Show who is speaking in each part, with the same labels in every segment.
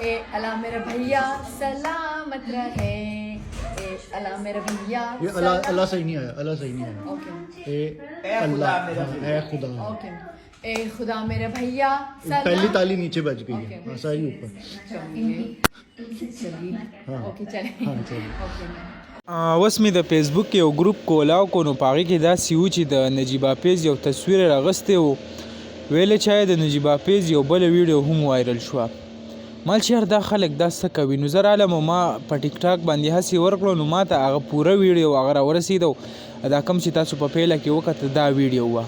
Speaker 1: ए अला मेरा भैया सलामत रहे, ए अला मेरा भैया।
Speaker 2: ये अल्लाह सही नहीं आया, अल्लाह सही नहीं आया।
Speaker 1: ओके।
Speaker 2: ए अल्लाह, ए खुदा।
Speaker 1: ओके। ए खुदा मेरा भैया
Speaker 2: पहली ताली नीचे बज गई है, सही ऊपर।
Speaker 1: ओके चलिए।
Speaker 3: اوس مې د فیسبوک یو ګروپ کولاو کو نو پاغې کې داسې و چې د نجیبا پیج یو تصویر راغستی و ویلې چې د نجیبا پیج یو بل ویډیو هم وایرل شوه. مال چې دا خلک دا څه کوي نو زه رالم ما په ټیک ټاک باندې هسې ورکړو نو ما ته هغه پوره ویډیو هغه راورسېدو دا کوم چې تاسو په پیله کې وکته دا ویډیو وه.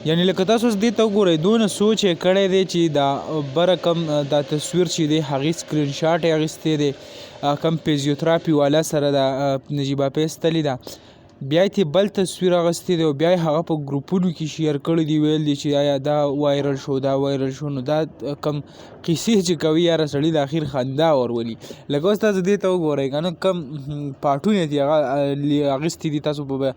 Speaker 3: یعنی لکه تاسو دې ته وګورئ دونه سوچ یې کړی دی چې دا بره کم دا تصویر چې دی هغې سکرین شاټ یې اخیستی دی کم فیزیوتراپي والا سره د نجیبا پیج تللی ده بیا یې بل تصویر اخیستی دی او بیا یې هغه په ګروپونو کې شیر کړی دی ویل دی چې آیا دا وایرل شو دا وایرل شو نو دا کم قیسې چې کوي یاره سړي د اخر خندا ورولي. لکه اوس تاسو دې ته وګورئ که نه کم پاټونه دي هغه اخیستي دي تاسو به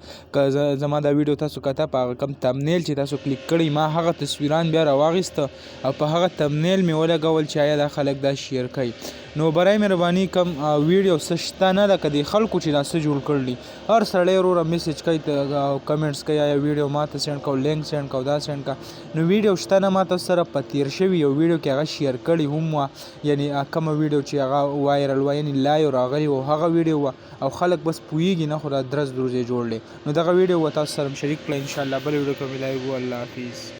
Speaker 3: زما دا ویډیو تاسو کته په هغه کم تمنیل چې تاسو کلیک کړئ ما هغه تصویران بیا راواخیسته او په هغه تمنیل مې ولګول چې آیا دا خلک دا شیر کوي. نو برای مهرباني کم ویډیو څه شته نه ده که د خلکو چې دا څه جوړ کړي هر سړی وروره میسیج کوي کمنټس کوي آیا ویډیو ما ته سینډ کو لینک سینډ کو دا سینډ کا نو ویډیو شته نه ما تاسو سره په تیر شوي یو ویډیو کې هغه شیر کړي هم وه یعنی کومه ویډیو چې هغه وایرل وه یعنی لایو راغلی و هغه ویډیو وه او خلک بس پوهېږي نه خو دا درز دروز یې جوړ دی. نو دغه ویډیو به تاسو سره شریک کړئ انشاءالله بل ویډیو کې ملایو. الله حافظ.